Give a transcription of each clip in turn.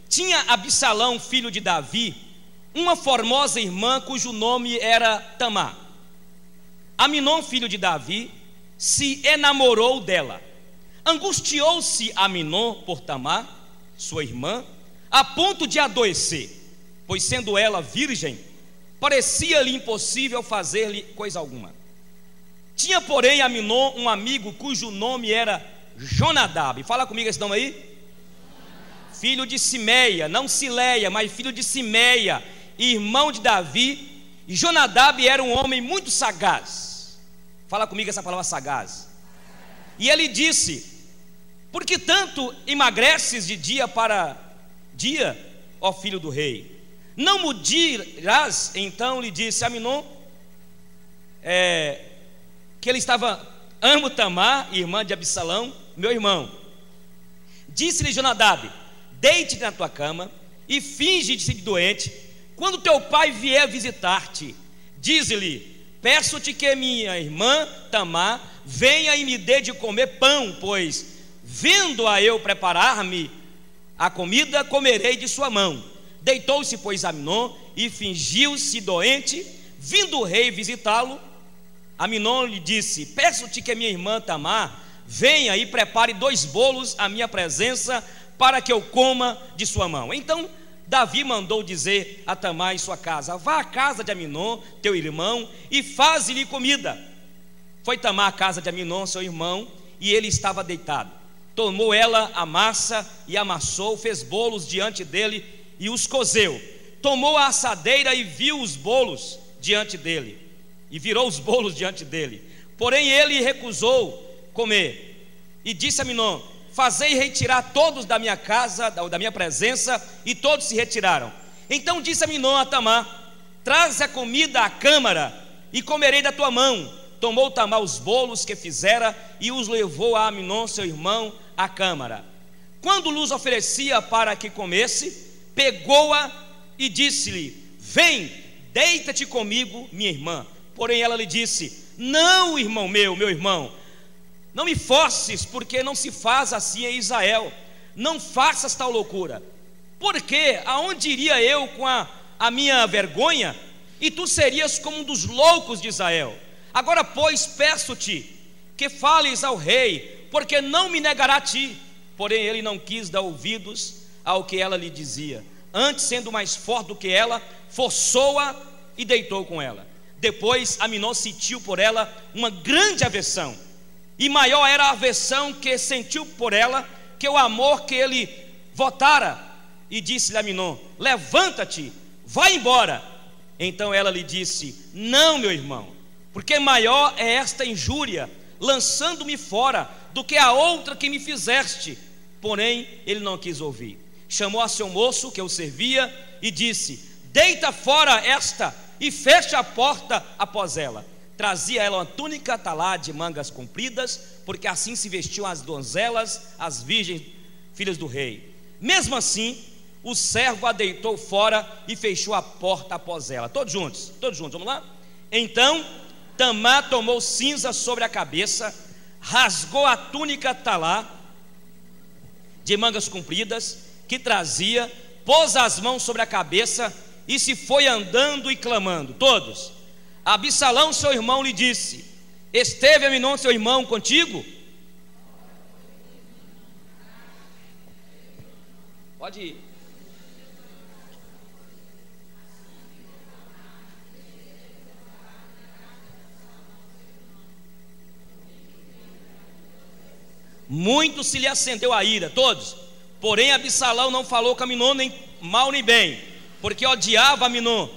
Tinha Absalão, filho de Davi, uma formosa irmã cujo nome era Tamar. Aminon, filho de Davi, se enamorou dela. Angustiou-se Aminon por Tamar, sua irmã, a ponto de adoecer, pois sendo ela virgem, parecia-lhe impossível fazer-lhe coisa alguma. Tinha, porém, Aminon um amigo cujo nome era Jonadab. Fala comigo esse nome aí. Filho de Simeia, não Sileia, mas filho de Simeia, irmão de Davi. E Jonadab era um homem muito sagaz. Fala comigo essa palavra sagaz. E ele disse: por que tanto emagreces de dia para dia, ó filho do rei? Não me dirás? Então lhe disse Aminon que ele estava: amo Tamar, irmã de Absalão, meu irmão. Disse-lhe Jonadab: deite-te na tua cama e finge de ser doente. Quando teu pai vier visitar-te, dize-lhe: peço-te que minha irmã Tamar venha e me dê de comer pão, pois vendo-a eu preparar-me a comida, comerei de sua mão. Deitou-se, pois, Aminon e fingiu-se doente. Vindo o rei visitá-lo, Aminon lhe disse: peço-te que minha irmã Tamar venha e prepare 2 bolos à minha presença, para que eu coma de sua mão. Então Davi mandou dizer a Tamar em sua casa: vá à casa de Aminon, teu irmão, e faze-lhe comida. Foi Tamar à casa de Aminon, seu irmão, e ele estava deitado. Tomou ela a massa e amassou, fez bolos diante dele e os cozeu. Tomou a assadeira e viu os bolos diante dele, e virou os bolos diante dele. Porém ele recusou comer, e disse a Aminon: fazei retirar todos da minha casa, da minha presença. E todos se retiraram. Então disse Aminon a Tamar: traz a comida à câmara e comerei da tua mão. Tomou Tamar os bolos que fizera e os levou a Aminon, seu irmão, à câmara. Quando lhes oferecia para que comesse, pegou-a e disse-lhe: vem, deita-te comigo, minha irmã. Porém ela lhe disse: não, irmão meu irmão, não me forces, porque não se faz assim em Israel. Não faças tal loucura. Porque aonde iria eu com a minha vergonha? E tu serias como um dos loucos de Israel. Agora, pois, peço-te que fales ao rei, porque não me negará a ti. Porém ele não quis dar ouvidos ao que ela lhe dizia. Antes, sendo mais forte do que ela, forçou-a e deitou com ela. Depois Aminon sentiu por ela uma grande aversão, e maior era a aversão que sentiu por ela que o amor que ele votara. E disse-lhe Aminon: levanta-te, vai embora. Então ela lhe disse: não, meu irmão, porque maior é esta injúria, lançando-me fora, do que a outra que me fizeste. Porém ele não quis ouvir. Chamou a seu moço que o servia e disse: deita fora esta e fecha a porta após ela. Trazia ela uma túnica talá de mangas compridas, porque assim se vestiam as donzelas, as virgens, filhas do rei. Mesmo assim, o servo a deitou fora e fechou a porta após ela. Todos juntos, vamos lá? Então Tamar tomou cinza sobre a cabeça, rasgou a túnica talá de mangas compridas que trazia, pôs as mãos sobre a cabeça e se foi andando e clamando. Todos. Absalão, seu irmão, lhe disse: esteve Aminon, seu irmão, contigo? Pode ir. Muito se lhe acendeu a ira. Todos. Porém Absalão não falou com Aminon nem mal nem bem, porque odiava Aminon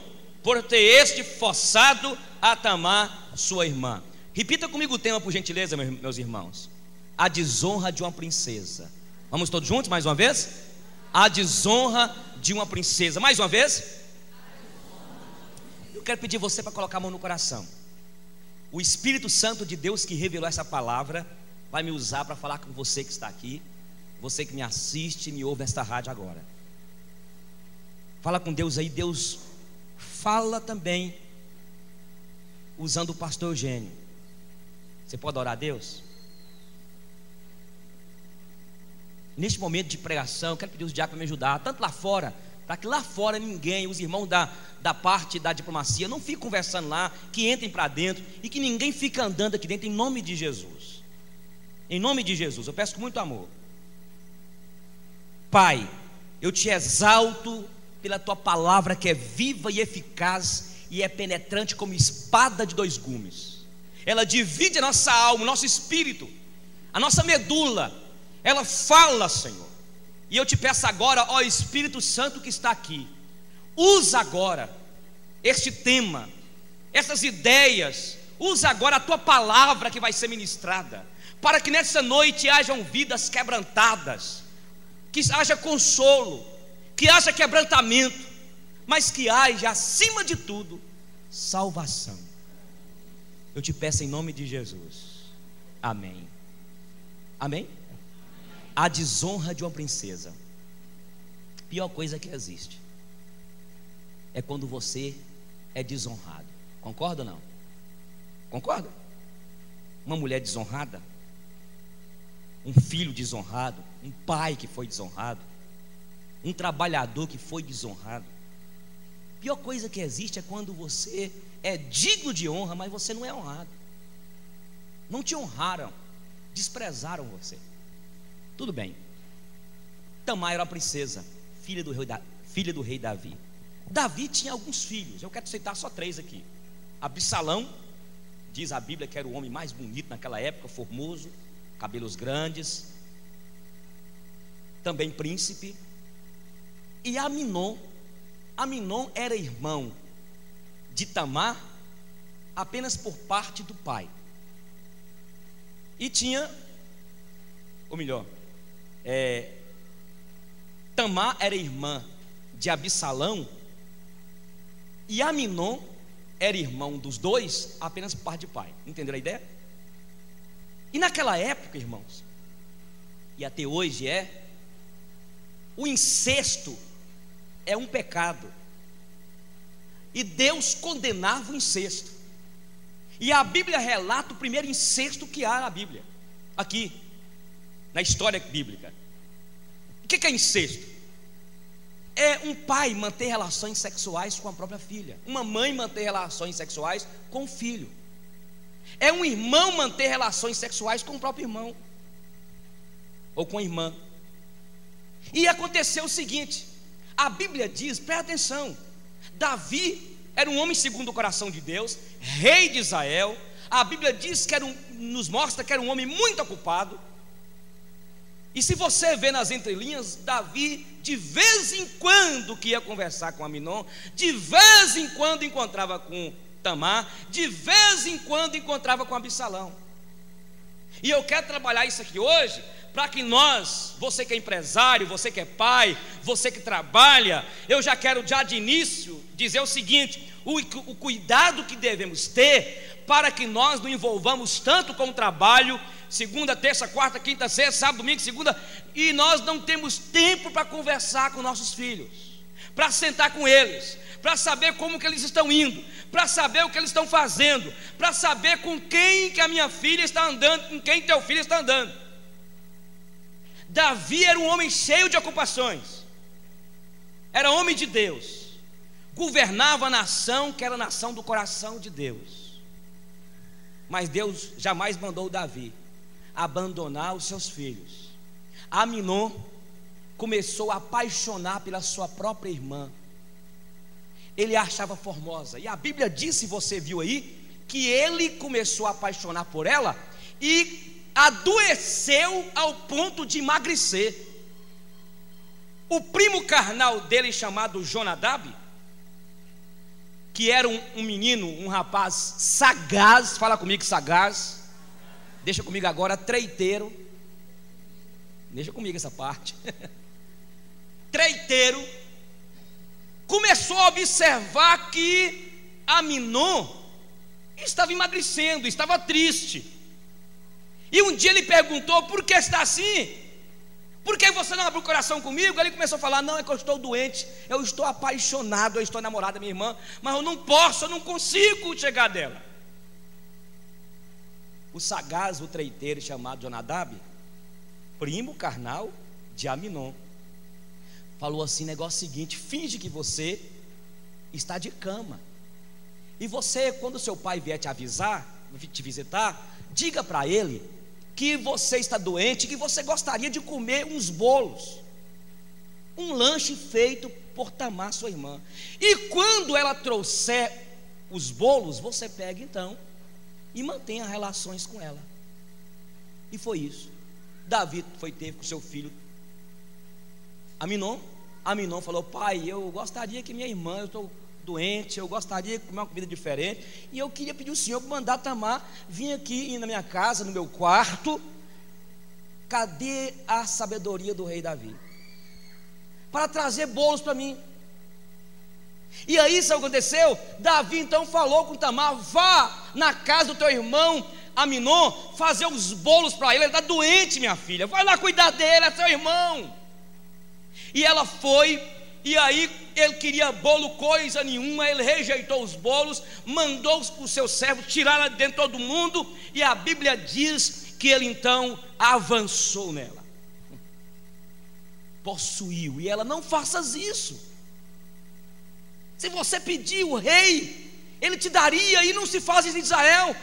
por ter este forçado a Tamar, sua irmã. Repita comigo o tema, por gentileza, meus irmãos: a desonra de uma princesa. Vamos todos juntos mais uma vez? A desonra de uma princesa. Mais uma vez. Eu quero pedir você para colocar a mão no coração. O Espírito Santo de Deus que revelou essa palavra vai me usar para falar com você que está aqui, você que me assiste e me ouve nesta rádio agora. Fala com Deus aí. Deus fala também usando o pastor Eugênio. Você pode orar a Deus? neste momento de pregação, eu quero pedir os diáconos para me ajudar, tanto lá fora, para que lá fora ninguém, os irmãos da parte da diplomacia, não fiquem conversando lá, que entrem para dentro e que ninguém fique andando aqui dentro, em nome de Jesus. Em nome de Jesus, eu peço com muito amor. Pai, eu te exalto pela tua palavra que é viva e eficaz e é penetrante como espada de dois gumes. Ela divide a nossa alma, o nosso espírito, a nossa medula. Ela fala, Senhor. E eu te peço agora, ó Espírito Santo que está aqui, usa agora este tema, essas ideias, usa agora a tua palavra que vai ser ministrada, para que nessa noite hajam vidas quebrantadas, que haja consolo, que haja quebrantamento, mas que haja, acima de tudo, salvação. Eu te peço em nome de Jesus. Amém. Amém? A desonra de uma princesa, pior coisa que existe é quando você é desonrado. Concorda ou não? Concorda? Uma mulher desonrada, um filho desonrado, um pai que foi desonrado, um trabalhador que foi desonrado. Pior coisa que existe é quando você é digno de honra, mas você não é honrado. Não te honraram, desprezaram você. Tudo bem. Tamar era uma princesa, filha do rei Davi. Davi tinha alguns filhos, eu quero citar só 3 aqui. Absalão, diz a Bíblia que era o homem mais bonito naquela época, formoso, cabelos grandes, também príncipe. E Aminon era irmão de Tamar apenas por parte do pai. E tinha, ou melhor, Tamar era irmã de Absalão, e Aminon era irmão dos dois apenas por parte de pai. Entenderam a ideia? E naquela época, irmãos, e até hoje o incesto é um pecado, e Deus condenava o incesto. E a Bíblia relata o primeiro incesto que há na Bíblia, aqui na história bíblica. O que é incesto? É um pai manter relações sexuais com a própria filha, uma mãe manter relações sexuais com o filho, é um irmão manter relações sexuais com o próprio irmão, ou com a irmã. E aconteceu o seguinte, a Bíblia diz, presta atenção, Davi era um homem segundo o coração de Deus, rei de Israel. A Bíblia diz que nos mostra que era um homem muito ocupado. E se você vê nas entrelinhas, Davi de vez em quando que ia conversar com Aminon, de vez em quando encontrava com Tamar, de vez em quando encontrava com Absalão. E eu quero trabalhar isso aqui hoje, para que nós, você que é empresário, você que é pai, você que trabalha, eu já quero já de início dizer o seguinte: o cuidado que devemos ter para que nós não envolvamos tanto com o trabalho, segunda, terça, quarta, quinta, sexta, sábado, domingo, segunda, e nós não temos tempo para conversar com nossos filhos, para sentar com eles, para saber como que eles estão indo, para saber o que eles estão fazendo, para saber com quem que a minha filha está andando, com quem teu filho está andando. Davi era um homem cheio de ocupações, era homem de Deus, governava a nação que era a nação do coração de Deus. Mas Deus jamais mandou Davi abandonar os seus filhos. Aminon começou a apaixonar pela sua própria irmã. Ele a achava formosa, e a Bíblia diz, se você viu aí, que ele começou a apaixonar por ela e adoeceu ao ponto de emagrecer. O primo carnal dele, chamado Jonadab, que era um menino, um rapaz sagaz, fala comigo, sagaz, deixa comigo agora, treiteiro, deixa comigo essa parte, treiteiro, começou a observar que Aminon estava emagrecendo, estava triste. E um dia ele perguntou: por que está assim? Por que você não abriu o coração comigo? Ele começou a falar: não, é que eu estou doente, eu estou apaixonado, eu estou namorado da minha irmã, mas eu não posso, eu não consigo chegar dela. O sagaz, o treiteiro chamado Jonadab, primo carnal de Aminon, falou assim: negócio seguinte, finge que você está de cama, e você, quando seu pai vier te avisar, te visitar, diga para ele que você está doente, que você gostaria de comer uns bolos, um lanche feito por Tamar, sua irmã, e quando ela trouxer os bolos, você pega então e mantenha relações com ela. E foi isso. Davi teve com seu filho Aminon. Aminon falou: pai, eu gostaria que minha irmã, eu estou doente, eu gostaria de comer uma comida diferente, e eu queria pedir ao senhor para mandar Tamar vir aqui na minha casa, no meu quarto. Cadê a sabedoria do rei Davi para trazer bolos para mim? E aí, isso aconteceu. Davi então falou com Tamar: vá na casa do teu irmão Aminon fazer os bolos para ele está doente, minha filha, vai lá cuidar dele, é seu irmão. E ela foi, e aí ele queria bolo, coisa nenhuma, ele rejeitou os bolos, mandou os seus servos tirar de dentro todo mundo, e a Bíblia diz que ele então avançou nela, possuiu, e ela: não faças isso, se você pedir o rei, ele te daria, e não se faz isso em Israel.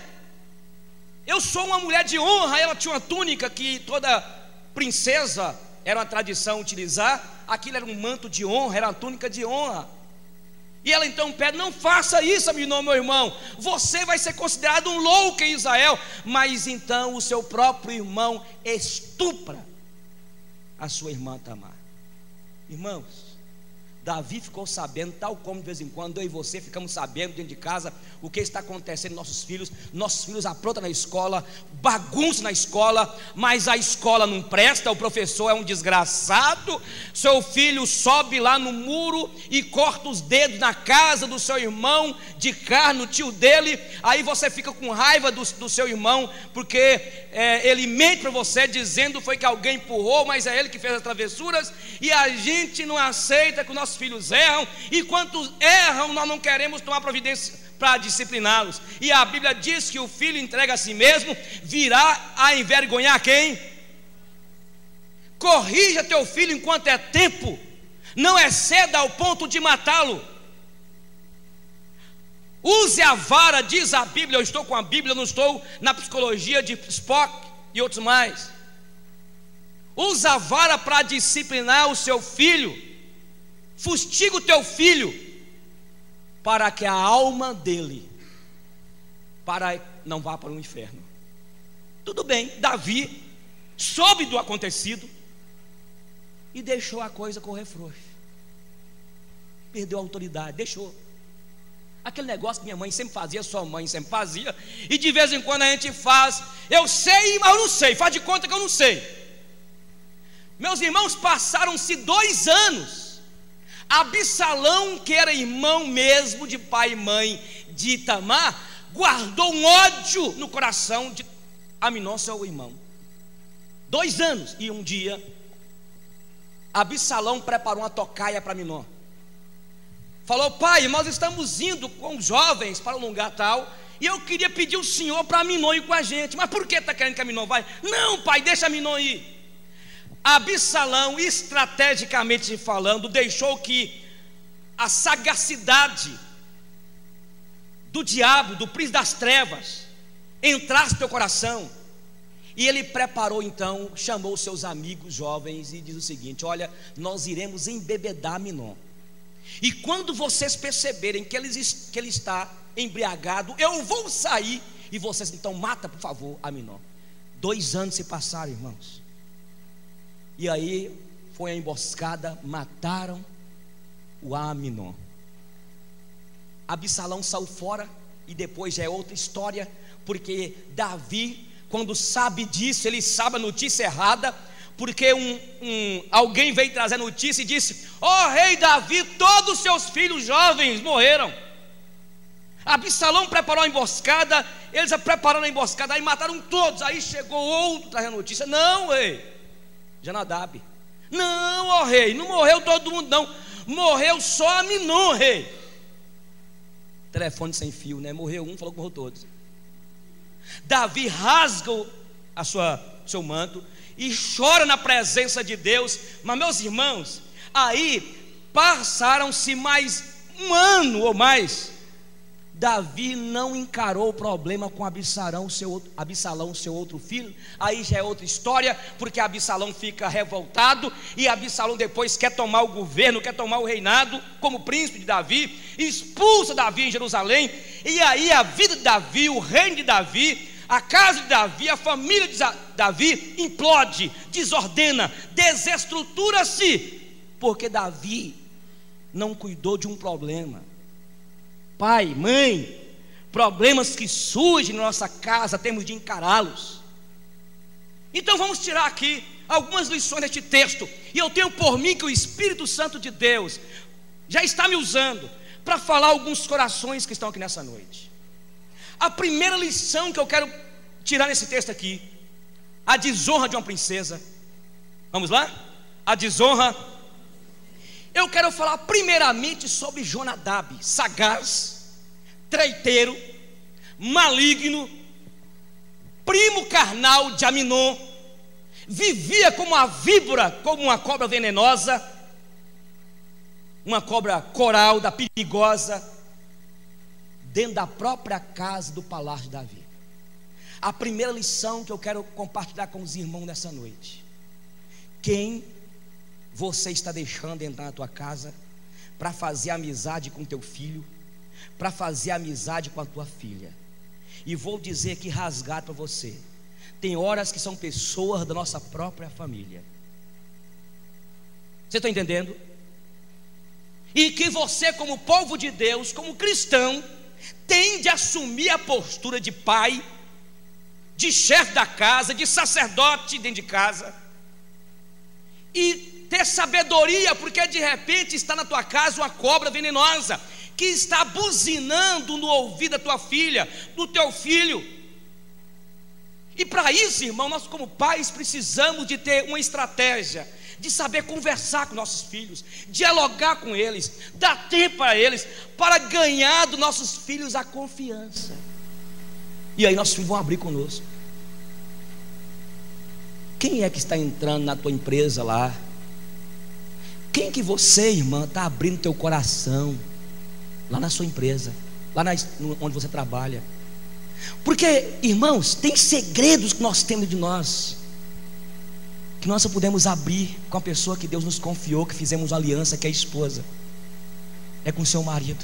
Eu sou uma mulher de honra. Ela tinha uma túnica que toda princesa era uma tradição utilizar, aquilo era um manto de honra, era uma túnica de honra. E ela então pede: não faça isso, Aminon, meu irmão, você vai ser considerado um louco em Israel. Mas então o seu próprio irmão estupra a sua irmã Tamar. Irmãos, Davi ficou sabendo, tal como de vez em quando eu e você ficamos sabendo dentro de casa o que está acontecendo com nossos filhos aprontam na escola, bagunça na escola, mas a escola não presta, o professor é um desgraçado, seu filho sobe lá no muro e corta os dedos na casa do seu irmão de carne, o tio dele, aí você fica com raiva do seu irmão, porque ele mente para você dizendo foi que alguém empurrou, mas é ele que fez as travessuras, e a gente não aceita que os nossos filhos erram, e quando erram nós não queremos tomar providência para discipliná-los, e a Bíblia diz que o filho entrega a si mesmo, virá a envergonhar quem? Corrija teu filho enquanto é tempo, não é cedo ao ponto de matá-lo. Use a vara, diz a Bíblia. Eu estou com a Bíblia, eu não estou na psicologia de Spock e outros mais. Usa a vara para disciplinar o seu filho, fustiga o teu filho, para que a alma dele não vá para o inferno. Tudo bem, Davi soube do acontecido e deixou a coisa correr frouxa, perdeu a autoridade, deixou aquele negócio que minha mãe sempre fazia, sua mãe sempre fazia, e de vez em quando a gente faz. Eu sei, mas eu não sei, faz de conta que eu não sei. Meus irmãos, passaram-se 2 anos. Absalão, que era irmão mesmo de pai e mãe de Tamar, guardou um ódio no coração de Aminon, seu irmão. 2 anos. E um dia Absalão preparou uma tocaia para Aminon. Falou: pai, nós estamos indo com os jovens para um lugar tal, e eu queria pedir ao senhor para Aminon ir com a gente. Mas por que está querendo que Aminon vai? Não, pai, deixa Aminon ir. Absalão, estrategicamente falando, deixou que a sagacidade do diabo, do príncipe das trevas, entrasse no teu coração. E ele preparou então, chamou seus amigos jovens e diz o seguinte: olha, nós iremos embebedar Aminon, e quando vocês perceberem que ele está embriagado, eu vou sair, e vocês então mata, por favor, Aminon. 2 anos se passaram, irmãos. E aí foi a emboscada, mataram o Aminon. Absalão saiu fora, e depois já é outra história, porque Davi, quando sabe disso, ele sabe a notícia errada, porque alguém veio trazer a notícia e disse: ó rei Davi, todos os seus filhos jovens morreram. Absalão preparou a emboscada, eles prepararam a emboscada, aí mataram todos. Aí chegou outro trazendo a notícia: não, rei Jonadab, não, ó rei, não morreu todo mundo não, morreu só Aminon, rei. Telefone sem fio, né? Morreu um, falou que morreu todos. Davi rasga seu manto e chora na presença de Deus. Mas, meus irmãos, aí passaram-se mais um ano ou mais. Davi não encarou o problema com Absalão, seu outro filho. Aí já é outra história, porque Absalão fica revoltado, e Absalão depois quer tomar o governo, quer tomar o reinado como príncipe de Davi, expulsa Davi em Jerusalém. E aí a vida de Davi, o reino de Davi, a casa de Davi, a família de Davi implode, desordena, desestrutura-se, porque Davi não cuidou de um problema. Pai, mãe, problemas que surgem na nossa casa, temos de encará-los. Então vamos tirar aqui algumas lições deste texto, e eu tenho por mim que o Espírito Santo de Deus já está me usando para falar alguns corações que estão aqui nessa noite. A primeira lição que eu quero tirar nesse texto aqui: a desonra de uma princesa. Vamos lá? A desonra. Eu quero falar primeiramente sobre Jonadab, sagaz, treiteiro, maligno, primo carnal de Aminon, vivia como uma víbora, como uma cobra venenosa, uma cobra coral, da perigosa, dentro da própria casa do palácio de Davi. A primeira lição que eu quero compartilhar com os irmãos nessa noite: quem você está deixando entrar na tua casa para fazer amizade com teu filho, para fazer amizade com a tua filha? E vou dizer aqui rasgado para você: tem horas que são pessoas da nossa própria família. Você está entendendo? E que você, como povo de Deus, como cristão, tem de assumir a postura de pai, de chefe da casa, de sacerdote dentro de casa, e ter sabedoria, porque de repente está na tua casa uma cobra venenosa que está buzinando no ouvido da tua filha, do teu filho. E para isso, irmão, nós como pais precisamos de ter uma estratégia, de saber conversar com nossos filhos, dialogar com eles, dar tempo a eles, para ganhar dos nossos filhos a confiança. E aí nossos filhos vão abrir conosco. Quem é que está entrando na tua empresa lá? Quem que você, irmã, está abrindo teu coração lá na sua empresa, lá onde você trabalha? Porque, irmãos, tem segredos que nós temos de nós, que nós só podemos abrir com a pessoa que Deus nos confiou, que fizemos uma aliança, que é a esposa, é com o seu marido.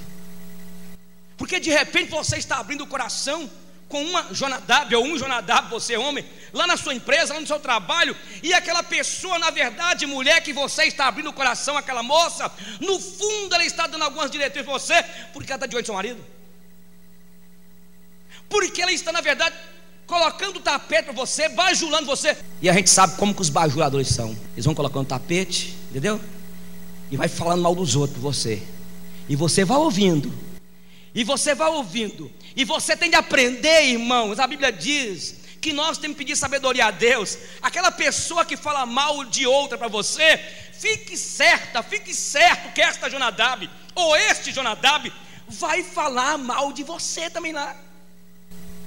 Porque de repente você está abrindo o coração com uma Jonadab, ou um Jonadab, você homem, lá na sua empresa, lá no seu trabalho, e aquela pessoa, na verdade, mulher, que você está abrindo o coração, aquela moça, no fundo ela está dando algumas diretrizes para você, porque ela está de olho no seu marido, porque ela está, na verdade, colocando o tapete para você, bajulando você. E a gente sabe como que os bajuladores são. Eles vão colocando tapete, entendeu? E vai falando mal dos outros, você. E você vai ouvindo. E você vai ouvindo. E você tem de aprender, irmãos. A Bíblia diz que nós temos que pedir sabedoria a Deus. Aquela pessoa que fala mal de outra para você, fique certo que esta Jonadab, ou este Jonadab, vai falar mal de você também lá.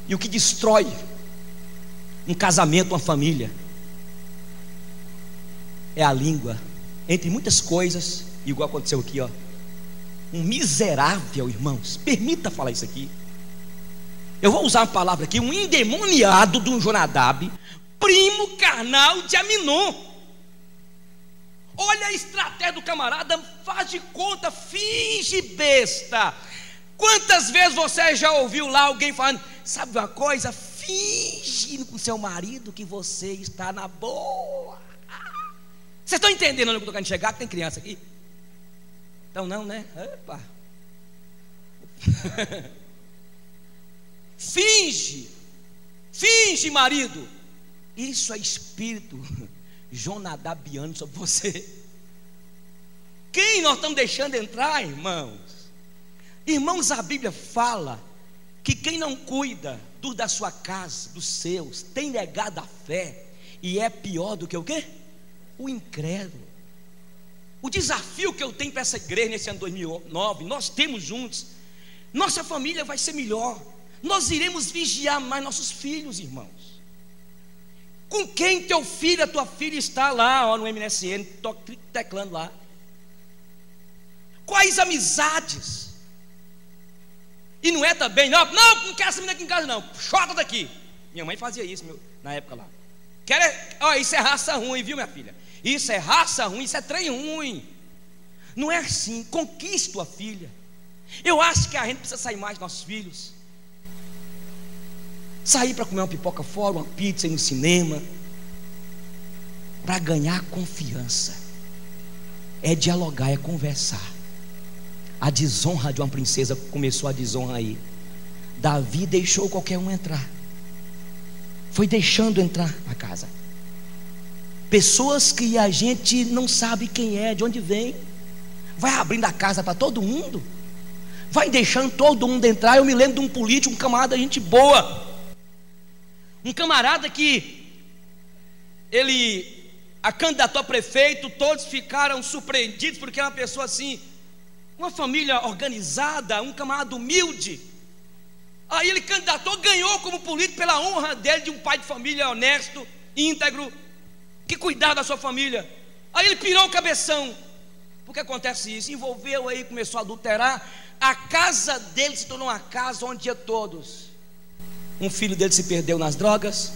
E o que destrói um casamento, uma família, é a língua. Entre muitas coisas, igual aconteceu aqui, ó, um miserável, irmãos, permita falar isso aqui, eu vou usar uma palavra aqui, um endemoniado de um Jonadab, primo carnal de Aminon. Olha a estratégia do camarada, faz de conta, finge besta. Quantas vezes você já ouviu lá alguém falando: sabe uma coisa, finge com seu marido que você está na boa. Vocês estão entendendo onde eu estou querendo chegar? Que tem criança aqui? Então não, né? Epa. Finge, marido. Isso é espírito jonadabiano sobre você. Quem nós estamos deixando entrar, irmãos? Irmãos, a Bíblia fala que quem não cuida da sua casa, dos seus, tem negado a fé, e é pior do que o quê? O incrédulo. O desafio que eu tenho para essa igreja nesse ano 2009, nós temos juntos, nossa família vai ser melhor, nós iremos vigiar mais nossos filhos, irmãos. Com quem teu filho, a tua filha está lá, ó, no MSN, teclando lá? Quais amizades? E não é também, não quero essa menina aqui em casa não, chota daqui. Minha mãe fazia isso na época lá. Isso é raça ruim, viu, minha filha? Isso é raça ruim, isso é trem ruim. Não é assim. Conquiste tua filha. Eu acho que a gente precisa sair mais dos nossos filhos. Sair para comer uma pipoca fora, uma pizza, ir no cinema, para ganhar confiança. É dialogar, é conversar. A desonra de uma princesa começou, a desonra aí. Davi deixou qualquer um entrar. Foi deixando entrar na casa. Pessoas que a gente não sabe quem é, de onde vem. Vai abrindo a casa para todo mundo. Vai deixando todo mundo entrar. Eu me lembro de um político, um camarada, gente boa. Um camarada que ele a candidatou a prefeito. Todos ficaram surpreendidos, porque era uma pessoa assim, uma família organizada, um camarada humilde. Aí ele candidatou, ganhou como político pela honra dele, de um pai de família honesto, íntegro, que cuidava da sua família. Aí ele pirou o cabeção. Por que acontece isso? Envolveu aí, começou a adulterar. A casa dele se tornou uma casa onde ia todos. Um filho dele se perdeu nas drogas,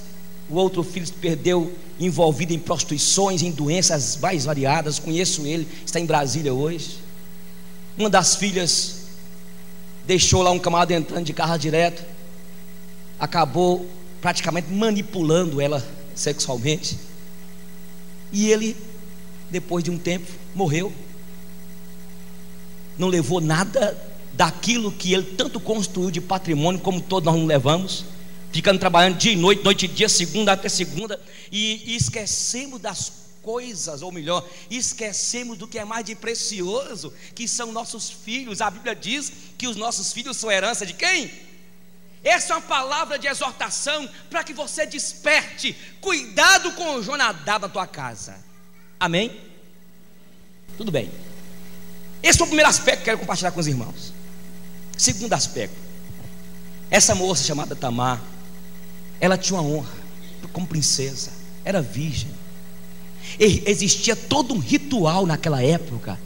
o outro filho se perdeu envolvido em prostituições, em doenças mais variadas. Conheço ele, está em Brasília hoje. Uma das filhas deixou lá um camarada entrando de carro direto, acabou praticamente manipulando ela sexualmente, e ele, depois de um tempo, morreu. Não levou nada daquilo que ele tanto construiu de patrimônio, como todos nós não levamos, ficando trabalhando dia e noite, noite e dia, segunda até segunda, e esquecemos das coisas, ou melhor, esquecemos do que é mais de precioso, que são nossos filhos. A Bíblia diz que os nossos filhos são herança de quem? Essa é uma palavra de exortação para que você desperte. Cuidado com o Jonadab na tua casa. Amém? Tudo bem. Esse foi o primeiro aspecto que eu quero compartilhar com os irmãos. Segundo aspecto, essa moça chamada Tamar, ela tinha uma honra como princesa, era virgem. Existia todo um ritual naquela época,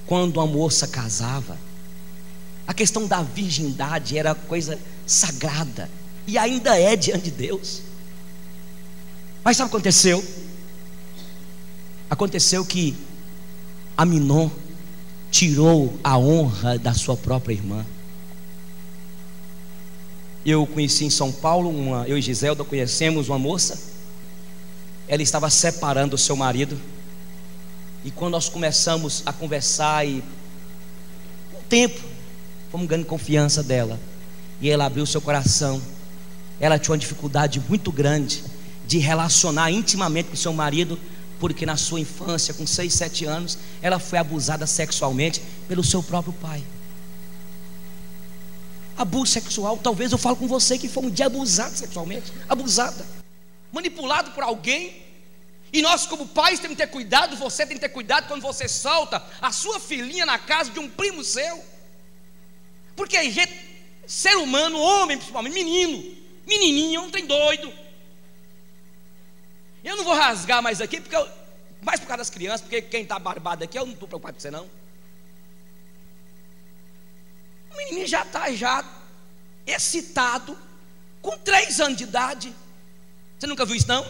quando uma moça casava. A questão da virgindade era coisa sagrada, e ainda é diante de Deus. Mas sabe o que aconteceu? Aconteceu que Aminon tirou a honra da sua própria irmã. Eu conheci em São Paulo, eu e Giselda conhecemos uma moça. Ela estava separando o seu marido, e quando nós começamos a conversar, e um tempo, fomos ganhando confiança dela, e ela abriu seu coração. Ela tinha uma dificuldade muito grande de relacionar intimamente com seu marido, porque na sua infância, com 6, 7 anos, ela foi abusada sexualmente pelo seu próprio pai. Abuso sexual, talvez eu falo com você que foi um dia abusado sexualmente, abusada, manipulado por alguém. E nós, como pais, temos que ter cuidado. Você tem que ter cuidado quando você solta a sua filhinha na casa de um primo seu, porque ser humano, homem principalmente, menininho, é um trem doido. Eu não vou rasgar mais aqui, mais por causa das crianças, porque quem está barbado aqui, eu não estou preocupado com você não. O menininho já está excitado, com 3 anos de idade. Você nunca viu isso não?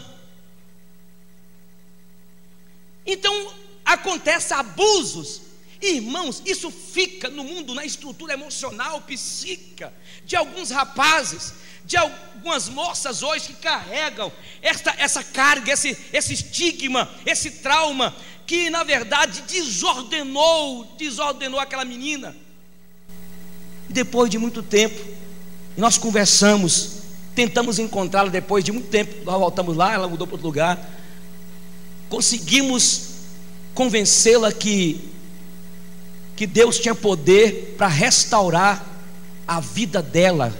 Então acontece abusos, irmãos. Isso fica no mundo, na estrutura emocional, psíquica de alguns rapazes, de algumas moças hoje que carregam essa carga, esse estigma, esse trauma, que na verdade desordenou aquela menina. E depois de muito tempo, nós conversamos, tentamos encontrá-la. Depois de muito tempo, nós voltamos lá, ela mudou para outro lugar. Conseguimos convencê-la que Deus tinha poder para restaurar a vida dela,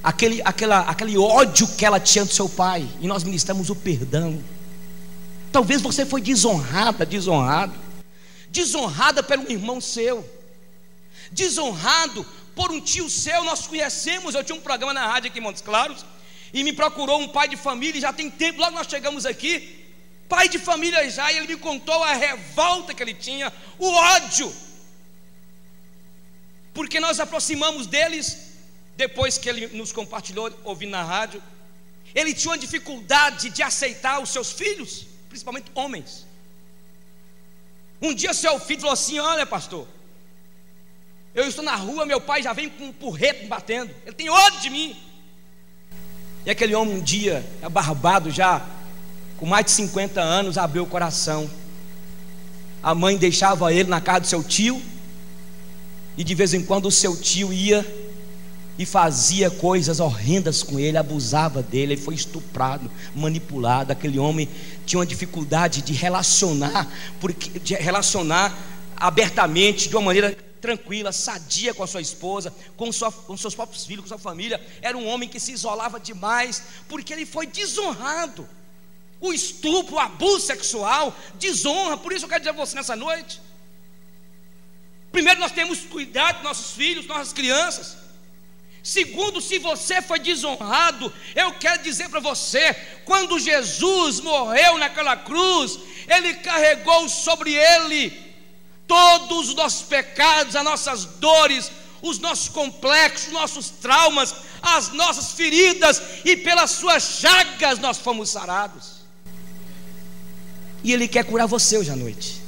aquele ódio que ela tinha do seu pai, e nós ministramos o perdão. Talvez você foi desonrada pelo irmão seu, desonrado por um tio seu. Nós conhecemos, eu tinha um programa na rádio aqui em Montes Claros, e me procurou um pai de família, já tem tempo, logo nós chegamos aqui, pai de família já, e ele me contou a revolta que ele tinha, o ódio, porque nós aproximamos deles, depois que ele nos compartilhou, ouvindo na rádio, ele tinha uma dificuldade de aceitar os seus filhos, principalmente homens. Um dia seu filho falou assim: olha, pastor, eu estou na rua, meu pai já vem com um porrete me batendo, ele tem ódio de mim. E aquele homem um dia, abarbado já, com mais de 50 anos, abriu o coração. A mãe deixava ele na casa do seu tio, e de vez em quando o seu tio ia e fazia coisas horrendas com ele, abusava dele, ele foi estuprado, manipulado. Aquele homem tinha uma dificuldade de relacionar abertamente, de uma maneira tranquila, sadia com a sua esposa, com seus próprios filhos, com sua família. Era um homem que se isolava demais, porque ele foi desonrado. O estupro, o abuso sexual, desonra. Por isso eu quero dizer a você nessa noite: primeiro, nós temos que cuidar dos nossos filhos, nossas crianças. Segundo, se você foi desonrado, eu quero dizer para você, quando Jesus morreu naquela cruz, Ele carregou sobre Ele todos os nossos pecados, as nossas dores, os nossos complexos, os nossos traumas, as nossas feridas, e pelas suas chagas nós fomos sarados. E Ele quer curar você hoje à noite.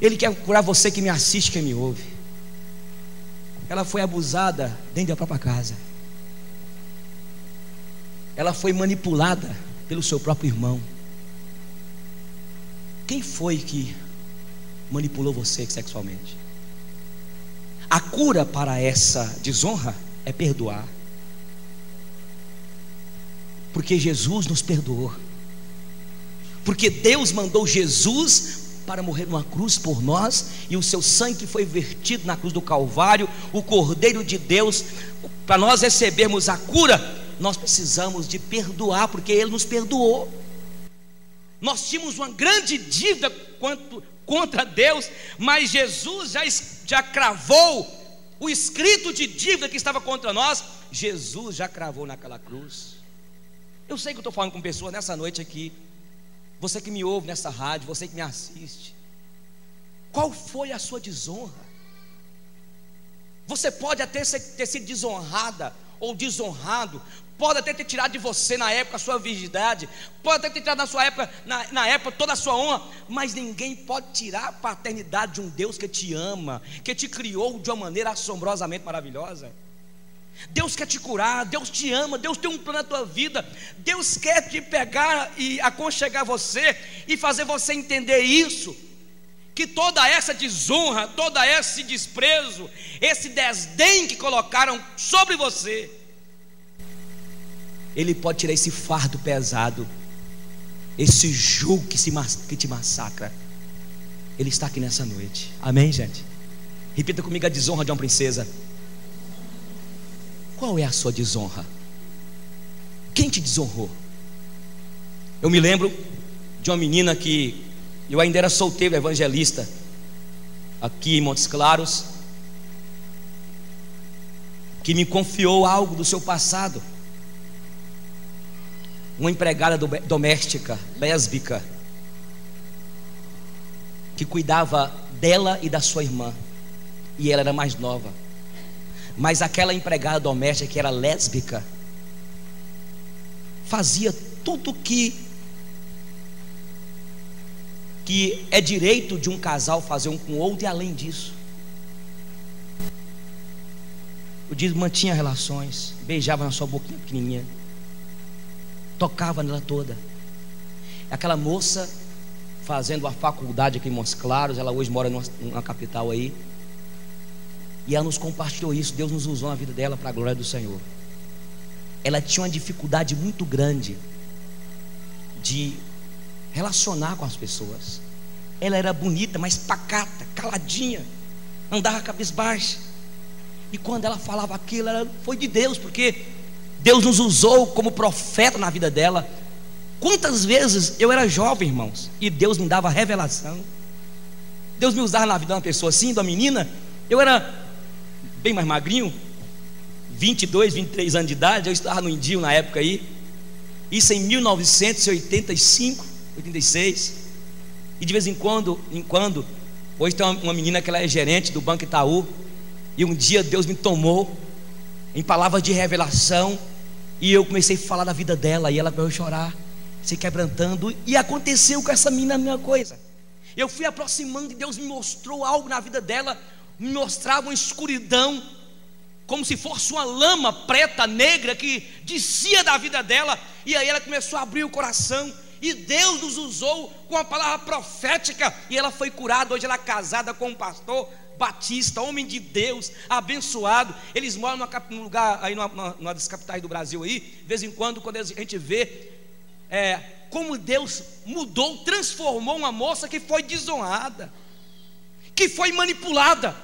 Ele quer curar você que me assiste, que me ouve. Ela foi abusada dentro da própria casa. Ela foi manipulada pelo seu próprio irmão. Quem foi que manipulou você sexualmente? A cura para essa desonra é perdoar, porque Jesus nos perdoou, porque Deus mandou Jesus para morrer numa cruz por nós, e o seu sangue foi vertido na cruz do Calvário, o Cordeiro de Deus. Para nós recebermos a cura, nós precisamos de perdoar, porque Ele nos perdoou. Nós tínhamos uma grande dívida contra Deus, mas Jesus já cravou o escrito de dívida que estava contra nós. Jesus já cravou naquela cruz. Eu sei que eu estou falando com pessoas nessa noite aqui, você que me ouve nessa rádio, você que me assiste. Qual foi a sua desonra? Você pode até ter sido desonrada ou desonrado, pode até ter tirado de você na época a sua virgindade, pode até ter tirado na sua época, na época toda a sua honra, mas ninguém pode tirar a paternidade de um Deus que te ama, que te criou de uma maneira assombrosamente maravilhosa. Deus quer te curar, Deus te ama, Deus tem um plano na tua vida. Deus quer te pegar e aconchegar você e fazer você entender isso, que toda essa desonra, todo esse desprezo, esse desdém que colocaram sobre você, Ele pode tirar esse fardo pesado, esse jugo que te massacra. Ele está aqui nessa noite. Amém, gente? Repita comigo a desonra de uma princesa. Qual é a sua desonra? Quem te desonrou? Eu me lembro de uma menina que eu ainda era solteiro, evangelista, aqui em Montes Claros, que me confiou algo do seu passado. Uma empregada doméstica, lésbica, que cuidava dela e da sua irmã, e ela era mais nova. Mas aquela empregada doméstica que era lésbica fazia tudo que é direito de um casal fazer um com o outro, e além disso, o dia mantinha relações, beijava na sua boquinha pequenininha, tocava nela toda. Aquela moça fazendo a faculdade aqui em Montes Claros, ela hoje mora numa capital aí, e ela nos compartilhou isso. Deus nos usou na vida dela para a glória do Senhor. Ela tinha uma dificuldade muito grande de relacionar com as pessoas. Ela era bonita, mas pacata, caladinha, andava cabeça baixa. E quando ela falava aquilo, ela foi de Deus, porque Deus nos usou como profeta na vida dela. Quantas vezes eu era jovem, irmãos, e Deus me dava revelação. Deus me usava na vida de uma pessoa assim, de uma menina. Eu era bem mais magrinho, 22, 23 anos de idade. Eu estava no Indio na época aí. Isso em 1985, 86. E de vez em quando, hoje tem uma menina que ela é gerente do Banco Itaú. E um dia Deus me tomou em palavras de revelação, e eu comecei a falar da vida dela, e ela começou a chorar, se quebrantando. E aconteceu com essa menina a mesma coisa. Eu fui aproximando e Deus me mostrou algo na vida dela, me mostrava uma escuridão, como se fosse uma lama preta, negra, que descia da vida dela. E aí ela começou a abrir o coração, e Deus nos usou com a palavra profética, e ela foi curada. Hoje ela é casada com um pastor batista, homem de Deus, abençoado. Eles moram num lugar aí, numa das capitais do Brasil aí. De vez em quando a gente vê como Deus mudou, transformou uma moça que foi desonrada, que foi manipulada.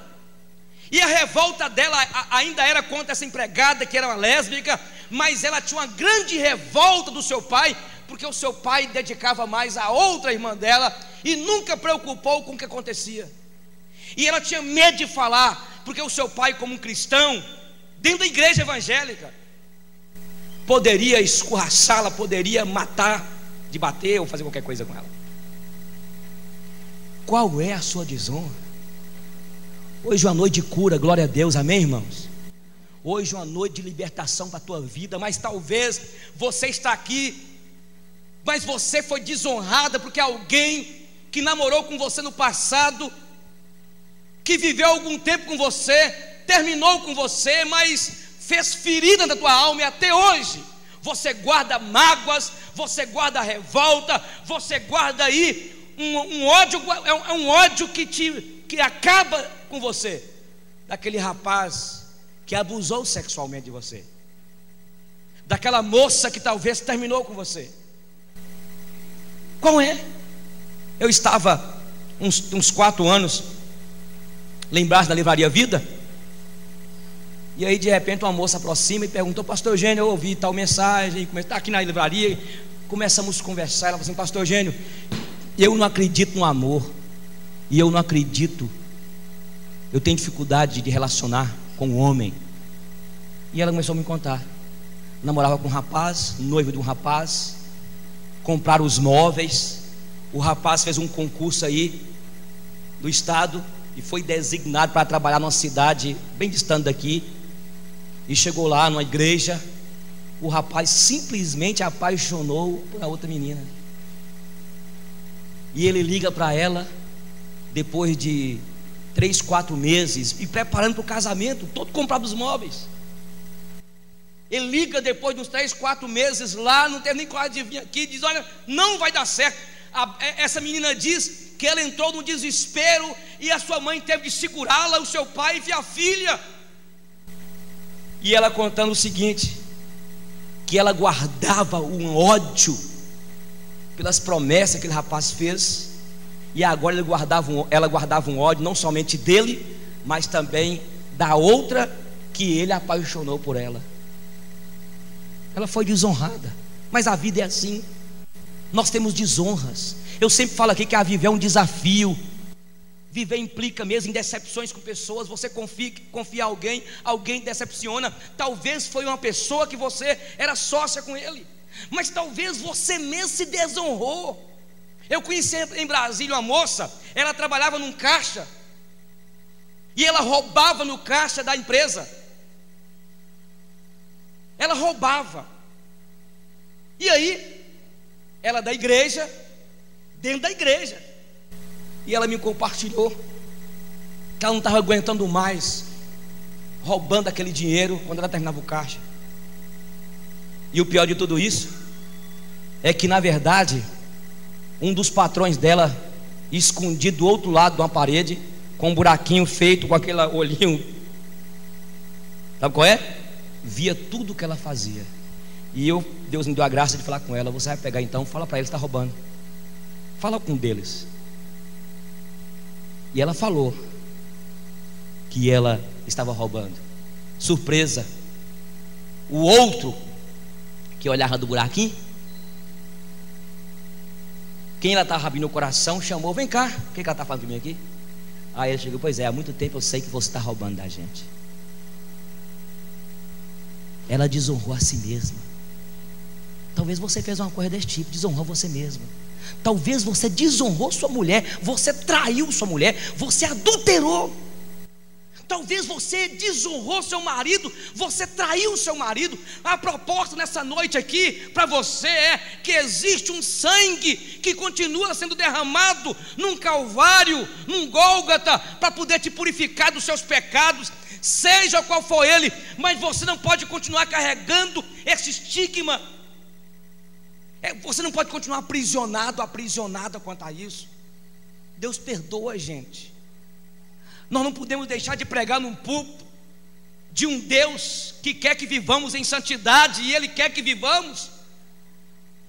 E a revolta dela ainda era contra essa empregada, que era uma lésbica, mas ela tinha uma grande revolta do seu pai, porque o seu pai dedicava mais a outra irmã dela, e nunca preocupou com o que acontecia. E ela tinha medo de falar, porque o seu pai, como um cristão, dentro da igreja evangélica, poderia escorraçá-la, poderia matar, de bater ou fazer qualquer coisa com ela. Qual é a sua desonra? Hoje é uma noite de cura, glória a Deus, amém, irmãos? Hoje é uma noite de libertação para a tua vida. Mas talvez você está aqui, mas você foi desonrada porque alguém que namorou com você no passado, que viveu algum tempo com você, terminou com você, mas fez ferida na tua alma, e até hoje você guarda mágoas, você guarda revolta, você guarda aí um ódio, é um ódio que acaba com você, daquele rapaz que abusou sexualmente de você, daquela moça que talvez terminou com você. Qual é? Eu estava uns 4 anos, lembrasse da Livraria Vida, e aí de repente uma moça aproxima e perguntou: pastor Eugênio, eu ouvi tal mensagem, está aqui na livraria. Começamos a conversar. Ela falou assim: pastor Eugênio, eu não acredito no amor, e eu não acredito, eu tenho dificuldade de relacionar com o homem. E ela começou a me contar. Namorava com um rapaz, noivo de um rapaz, compraram os móveis. O rapaz fez um concurso aí do estado e foi designado para trabalhar numa cidade bem distante daqui. E chegou lá numa igreja, o rapaz simplesmente apaixonou por a outra menina. E ele liga para ela depois de 3, 4 meses, e preparando para o casamento, todo comprado os móveis. Ele liga depois de uns 3, 4 meses lá, não tem nem coragem de vir aqui, diz: olha, não vai dar certo. Essa menina diz que ela entrou no desespero, e a sua mãe teve de segurá-la, o seu pai e a filha. E ela contando o seguinte, que ela guardava um ódio pelas promessas que aquele rapaz fez, e agora ela guardava um ódio não somente dele, mas também da outra que ele apaixonou por ela. Ela foi desonrada, mas a vida é assim. Nós temos desonras. Eu sempre falo aqui que a viver é um desafio. Viver implica mesmo em decepções com pessoas. Você confia em alguém decepciona. Talvez foi uma pessoa que você era sócia com ele, mas talvez você mesmo se desonrou. Eu conheci em Brasília uma moça, ela trabalhava num caixa, e ela roubava no caixa da empresa. Ela roubava. E aí, ela da igreja, dentro da igreja, e ela me compartilhou que ela não estava aguentando mais roubando aquele dinheiro quando ela terminava o caixa. E o pior de tudo isso é que, na verdade, um dos patrões dela, escondido do outro lado de uma parede, com um buraquinho feito com aquele olhinho, sabe qual é? Via tudo que ela fazia. E Deus me deu a graça de falar com ela: você vai pegar então, fala para eles que está roubando, fala com um deles. E ela falou que ela estava roubando. Surpresa, o outro que olhava do buraquinho, quem ela estava abrindo o coração, chamou: vem cá, o que ela está fazendo comigo aqui? Aí ele chegou: pois é, há muito tempo eu sei que você está roubando da gente. ela desonrou a si mesma. Talvez você fez uma coisa desse tipo, desonrou você mesma. Talvez você desonrou sua mulher, você traiu sua mulher, você adulterou. Talvez você desonrou seu marido, você traiu seu marido. A proposta nessa noite aqui para você é que existe um sangue que continua sendo derramado num Calvário, num Gólgota, para poder te purificar dos seus pecados, seja qual for ele. Mas você não pode continuar carregando esse estigma. Você não pode continuar aprisionada quanto a isso. Deus perdoa a gente. Nós não podemos deixar de pregar num púlpito de um Deus que quer que vivamos em santidade, e Ele quer que vivamos.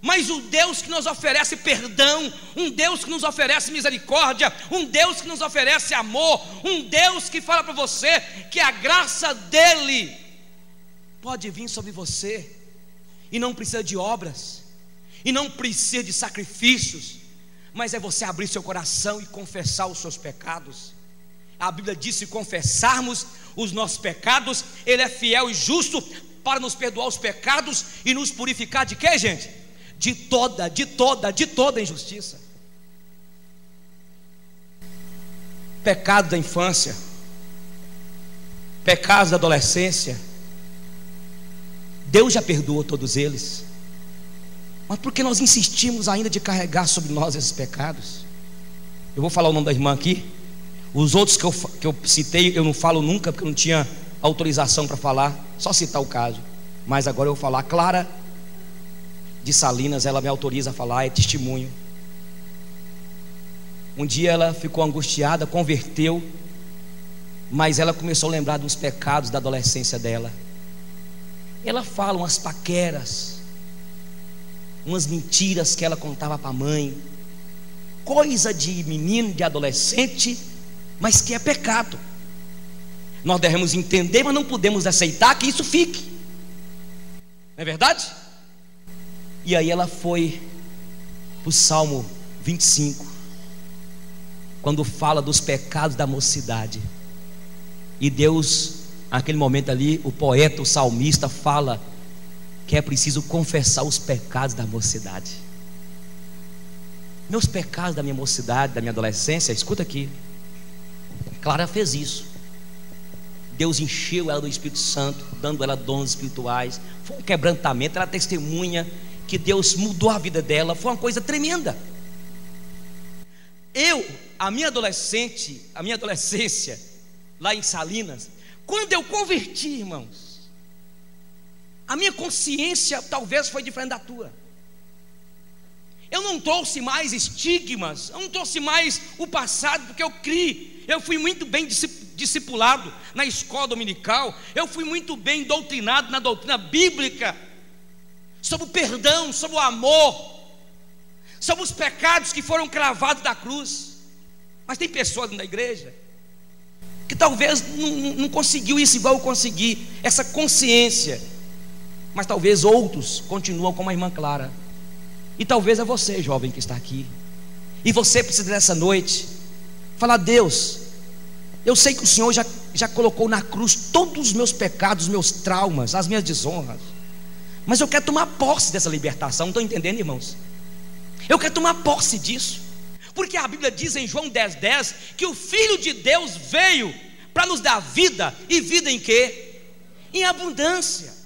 Mas o Deus que nos oferece perdão, um Deus que nos oferece misericórdia, um Deus que nos oferece amor, um Deus que fala para você que a graça dEle pode vir sobre você, e não precisa de obras, e não precisa de sacrifícios, mas é você abrir seu coração e confessar os seus pecados. A Bíblia diz: se confessarmos os nossos pecados, Ele é fiel e justo para nos perdoar os pecados e nos purificar de quê, gente? De toda injustiça. Pecado da infância, pecados da adolescência, Deus já perdoou todos eles. Mas por que nós insistimos ainda de carregar sobre nós esses pecados? Eu vou falar o nome da irmã aqui. Os outros que eu citei, eu não falo nunca, porque eu não tinha autorização para falar, só citar o caso. Mas agora eu vou falar. Clara de Salinas, ela me autoriza a falar, é testemunho. Um dia ela ficou angustiada, converteu, mas ela começou a lembrar dos pecados da adolescência dela. Ela fala umas paqueras, umas mentiras que ela contava para a mãe, coisa de menino, de adolescente, mas que é pecado. Nós devemos entender, mas não podemos aceitar que isso fique. Não é verdade? E aí ela foi para o Salmo 25, quando fala dos pecados da mocidade. E Deus, naquele momento ali, o poeta, o salmista fala que é preciso confessar os pecados da mocidade. Meus pecados da minha mocidade, da minha adolescência, escuta aqui. Clara fez isso. Deus encheu ela do Espírito Santo, dando ela dons espirituais. Foi um quebrantamento, ela testemunha que Deus mudou a vida dela. Foi uma coisa tremenda. A minha adolescência, lá em Salinas, quando eu converti, irmãos, a minha consciência talvez foi diferente da tua. Eu não trouxe mais estigmas, eu não trouxe mais o passado, porque eu criei. Eu fui muito bem discipulado na escola dominical. Eu fui muito bem doutrinado na doutrina bíblica, sobre o perdão, sobre o amor, sobre os pecados que foram cravados da cruz. Mas tem pessoas na igreja que talvez não conseguiu isso igual eu consegui, essa consciência. Mas talvez outros continuam como a irmã Clara. E talvez é você, jovem, que está aqui. E você precisa nessa noite falar: Deus, eu sei que o Senhor já colocou na cruz todos os meus pecados, os meus traumas, as minhas desonras, mas eu quero tomar posse dessa libertação. Não estão entendendo, irmãos? Eu quero tomar posse disso, porque a Bíblia diz em João 10:10 que o Filho de Deus veio para nos dar vida, e vida em quê? Em abundância.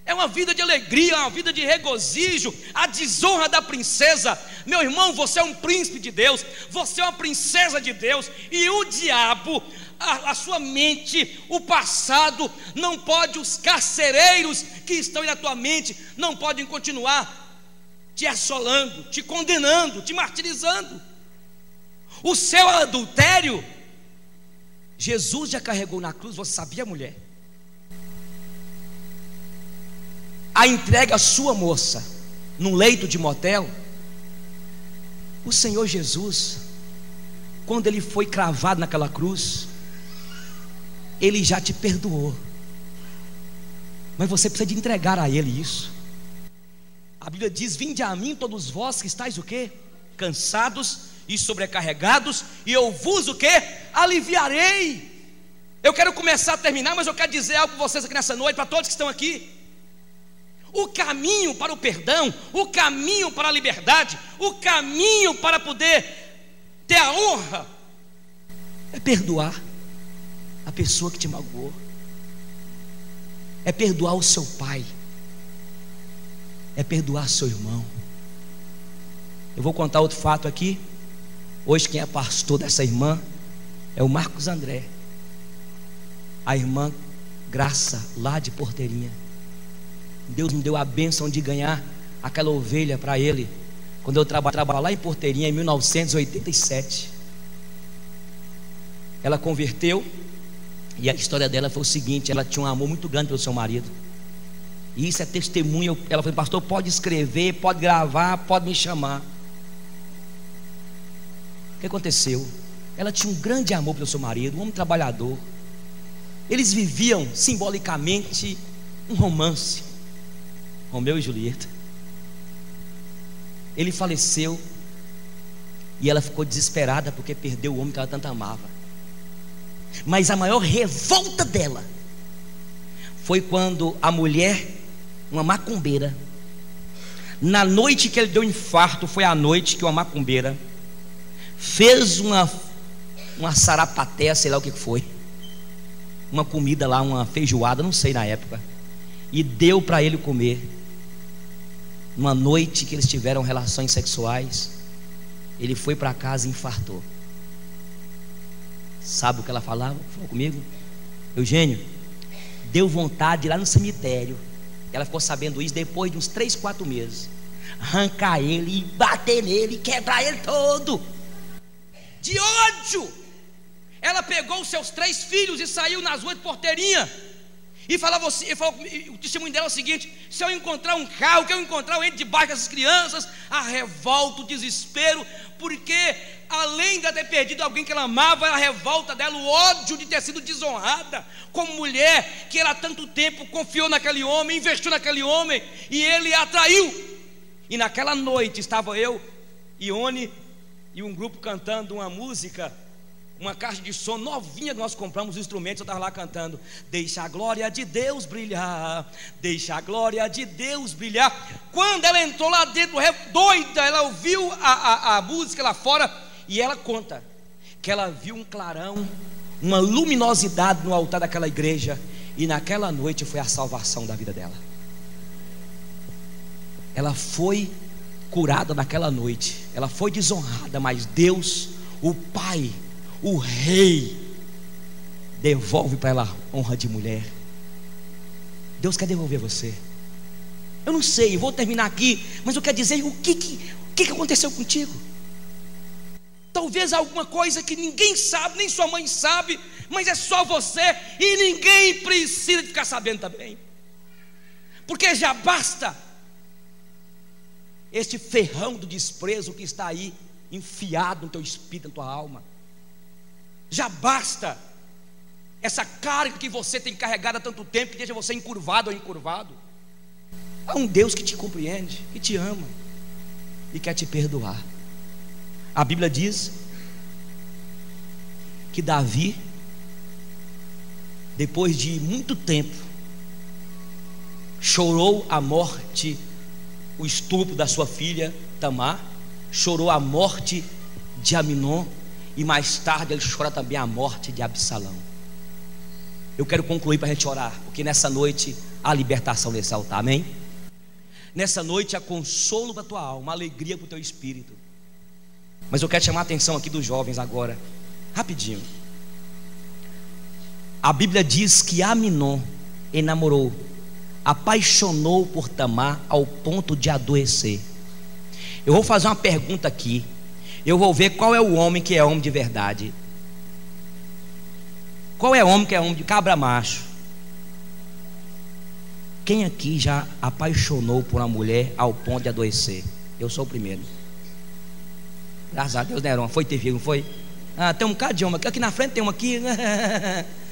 É uma vida de alegria, é uma vida de regozijo. A desonra da princesa, meu irmão, você é um príncipe de Deus, você é uma princesa de Deus, e o diabo, a sua mente, o passado, não pode, os carcereiros que estão aí na tua mente, não podem continuar te assolando, te condenando, te martirizando. O seu adultério, Jesus já carregou na cruz, você sabia, mulher? A entrega à sua moça num leito de motel, o Senhor Jesus, quando Ele foi cravado naquela cruz, Ele já te perdoou. Mas você precisa de entregar a Ele isso. A Bíblia diz: vinde a mim todos vós que estáis o quê? Cansados e sobrecarregados, e eu vos o quê? Aliviarei. Eu quero começar a terminar, mas eu quero dizer algo para vocês aqui nessa noite, para todos que estão aqui. O caminho para o perdão, o caminho para a liberdade, o caminho para poder ter a honra é perdoar a pessoa que te magoou, é perdoar o seu pai, é perdoar seu irmão. Eu vou contar outro fato aqui. Hoje quem é pastor dessa irmã é o Marcos André, a irmã Graça, lá de Porteirinha. Deus me deu a bênção de ganhar aquela ovelha para ele, quando eu trabalhava lá em Porteirinha, em 1987. Ela converteu, e a história dela foi o seguinte: ela tinha um amor muito grande pelo seu marido, e isso é testemunho. Ela falou: pastor, pode escrever, pode gravar, pode me chamar. O que aconteceu? Ela tinha um grande amor pelo seu marido, um homem trabalhador. Eles viviam simbolicamente um romance, Romeu e Julieta. Ele faleceu e ela ficou desesperada porque perdeu o homem que ela tanto amava. Mas a maior revolta dela foi quando a mulher, uma macumbeira, na noite que ele deu infarto, foi a noite que uma macumbeira fez uma sarapaté, sei lá o que foi, uma comida lá, uma feijoada, não sei na época, e deu para ele comer. Numa noite que eles tiveram relações sexuais, ele foi para casa e infartou. Sabe o que ela falava? Falou comigo: Eugênio, deu vontade de ir lá no cemitério. Ela ficou sabendo isso depois de uns 3, 4 meses, arrancar ele e bater nele e quebrar ele todo, de ódio. Ela pegou os seus 3 filhos e saiu nas ruas de Porteirinha e falava assim, o testemunho dela é o seguinte: se eu encontrar um carro, que eu encontrar, eu entro debaixo dessas crianças. A revolta, o desespero, porque além de ter perdido alguém que ela amava, a revolta dela, o ódio de ter sido desonrada como mulher, que ela há tanto tempo confiou naquele homem, investiu naquele homem, e ele a traiu. E naquela noite estava eu, Ione e um grupo cantando uma música, uma caixa de som novinha que nós compramos, os instrumentos. Eu estava lá cantando: deixa a glória de Deus brilhar, deixa a glória de Deus brilhar. Quando ela entrou lá dentro, doida, ela ouviu a música lá fora, e ela conta que ela viu um clarão, uma luminosidade no altar daquela igreja, e naquela noite foi a salvação da vida dela. Ela foi curada naquela noite, ela foi desonrada, mas Deus, o Pai, o Rei, devolve para ela a honra de mulher. Deus quer devolver você. Eu não sei, eu vou terminar aqui, mas eu quero dizer o que aconteceu contigo. Talvez alguma coisa que ninguém sabe, nem sua mãe sabe, mas é só você, e ninguém precisa de ficar sabendo também, porque já basta este ferrão do desprezo que está aí enfiado no teu espírito, na tua alma. Já basta essa carga que você tem carregado há tanto tempo, que deixa você encurvado ou encurvado. Há um Deus que te compreende, que te ama e quer te perdoar. A Bíblia diz que Davi, depois de muito tempo, chorou a morte, o estupro da sua filha Tamar, chorou a morte de Aminon, e mais tarde ele chora também a morte de Absalão. Eu quero concluir para a gente orar, porque nessa noite há libertação nesse altar, amém? Nessa noite há consolo para a tua alma, alegria para o teu espírito. Mas eu quero chamar a atenção aqui dos jovens agora, rapidinho. A Bíblia diz que Aminon enamorou, apaixonou por Tamar ao ponto de adoecer. Eu vou fazer uma pergunta aqui, eu vou ver qual é o homem que é homem de verdade. Qual é o homem que é homem de cabra macho? Quem aqui já apaixonou por uma mulher ao ponto de adoecer? Eu sou o primeiro. Graças a Deus, né, Heron? Foi terrível, não foi? Tem um bocado de homem aqui na frente, tem um aqui.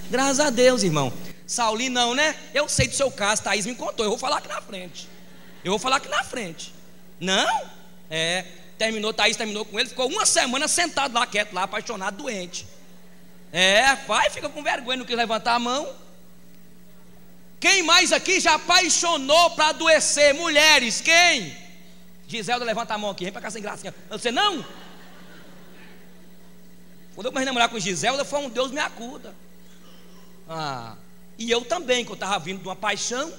Graças a Deus, irmão. Saulinho não, né? Eu sei do seu caso, Thaís me contou. Eu vou falar aqui na frente. Não? Thaís terminou com ele, ficou uma semana sentado lá quieto, lá apaixonado, doente. Pai fica com vergonha, não quis levantar a mão. Quem mais aqui já apaixonou para adoecer? Mulheres, quem? Giselda, levanta a mão aqui, vem para cá sem graça. Você não? Quando eu comecei a namorar com Giselda, foi um Deus me acuda. E eu também, que eu estava vindo de uma paixão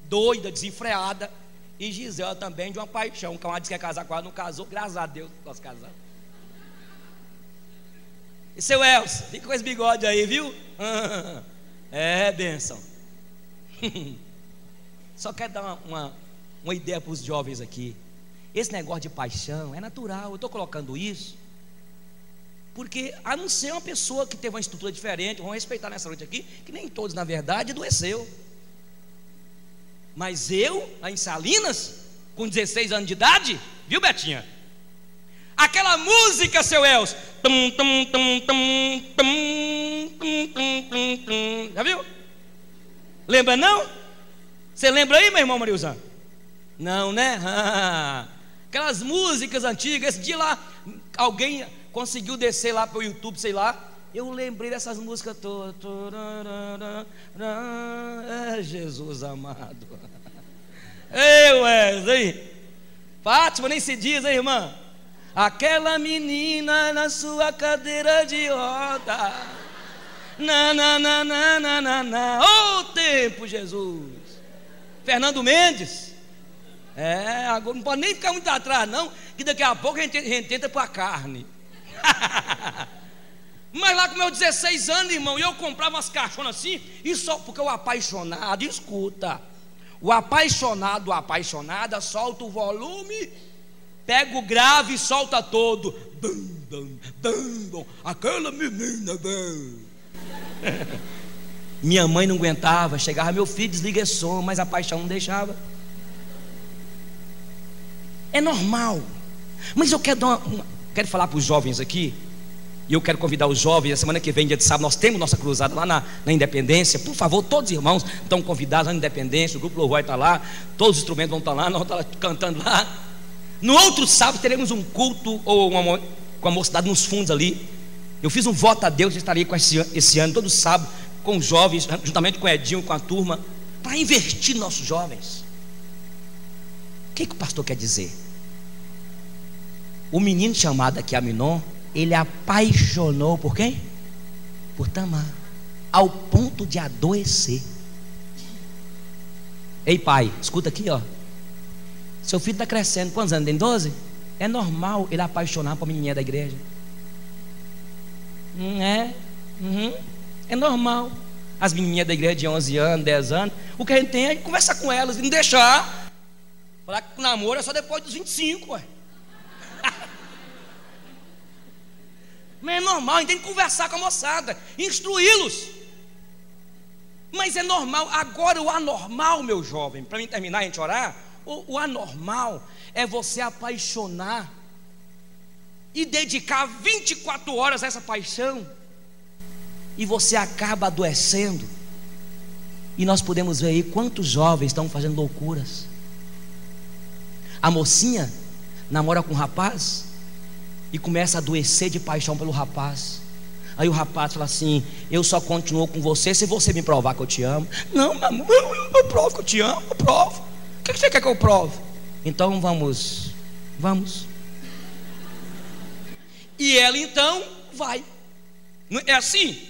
doida, desenfreada. E Giselda também de uma paixão. Que a disse que ia casar com ela, não casou. Graças a Deus, nós casamos. E seu Elcio, fica com esse bigode aí, viu? Bênção. Só quero dar uma ideia para os jovens aqui. Esse negócio de paixão é natural. Eu estou colocando isso porque, a não ser uma pessoa que teve uma estrutura diferente, vamos respeitar nessa noite aqui, que nem todos, na verdade, adoeceu. Mas eu, lá em Salinas, com 16 anos de idade, viu, Betinha? Aquela música, seu Elcio, já viu? Lembra não? Você lembra aí, meu irmão Marilzão? Não, né? Aquelas músicas antigas. Esse dia lá, alguém conseguiu descer lá para o YouTube, sei lá. Eu lembrei dessas músicas todas. Jesus amado. Ei, Wesley. Fátima, nem se diz, hein, irmã? Aquela menina na sua cadeira de roda. Ô tempo, Jesus. Fernando Mendes. Agora não pode nem ficar muito atrás, não, que daqui a pouco a gente entra para a carne. Mas lá com meus 16 anos, irmão, eu comprava umas caixonas assim, e só porque o apaixonado, escuta, o apaixonado, a apaixonada, solta o volume, pega o grave e solta todo. Aquela menina. Minha mãe não aguentava, chegava, meu filho, desliga esse som, mas a paixão não deixava. É normal. Mas eu quero quero falar para os jovens aqui. E eu quero convidar os jovens. A semana que vem, dia de sábado, nós temos nossa cruzada lá na Independência. Por favor, todos os irmãos estão convidados lá na Independência. O grupo Louvor vai estar lá, todos os instrumentos vão estar lá, nós vamos estar cantando lá. No outro sábado teremos um culto com a mocidade nos fundos ali. Eu fiz um voto a Deus, eu estarei com esse ano, todo sábado, com os jovens, juntamente com o Edinho, com a turma, para investir nos nossos jovens. O que o pastor quer dizer? O menino chamado aqui Aminon, ele apaixonou por quem? Por Tamar, ao ponto de adoecer. Ei, pai, escuta aqui, ó. Seu filho está crescendo, quantos anos? Tem 12? É normal ele apaixonar por menininha da igreja. É normal. As menininhas da igreja de 11 anos, 10 anos, o que a gente tem é conversar com elas e não deixar. Falar que o namoro é só depois dos 25, ué. Mas é normal, a gente tem que conversar com a moçada, instruí-los. Mas é normal. Agora o anormal, meu jovem, para mim terminar e a gente orar, o anormal é você apaixonar e dedicar 24 horas a essa paixão, e você acaba adoecendo. E nós podemos ver aí quantos jovens estão fazendo loucuras. A mocinha namora com um rapaz e começa a adoecer de paixão pelo rapaz. Aí o rapaz fala assim: eu só continuo com você se você me provar que eu te amo. Não, meu amor, eu provo que eu te amo, eu provo. O que você quer que eu prove? Então vamos. E ela então vai. É assim?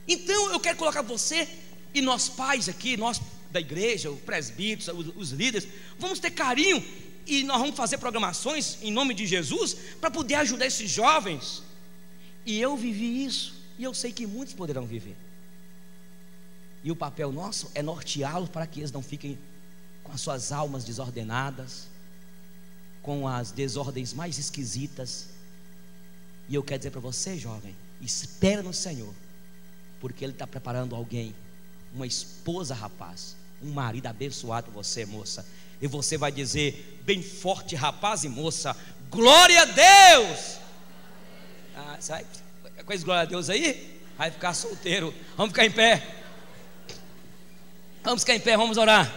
Então eu quero colocar você e nós pais aqui, nós da igreja, os presbíteros, os líderes, vamos ter carinho e nós vamos fazer programações em nome de Jesus para poder ajudar esses jovens. E eu vivi isso, e eu sei que muitos poderão viver. E o papel nosso é norteá-los para que eles não fiquem com as suas almas desordenadas, com as desordens mais esquisitas. E eu quero dizer para você, jovem, espera no Senhor, porque Ele está preparando alguém, uma esposa, rapaz, um marido abençoado para você, moça. E você vai dizer bem forte, rapaz e moça: glória a Deus! Sai com esse glória a Deus aí, vai ficar solteiro. Vamos ficar em pé. Vamos ficar em pé, vamos orar.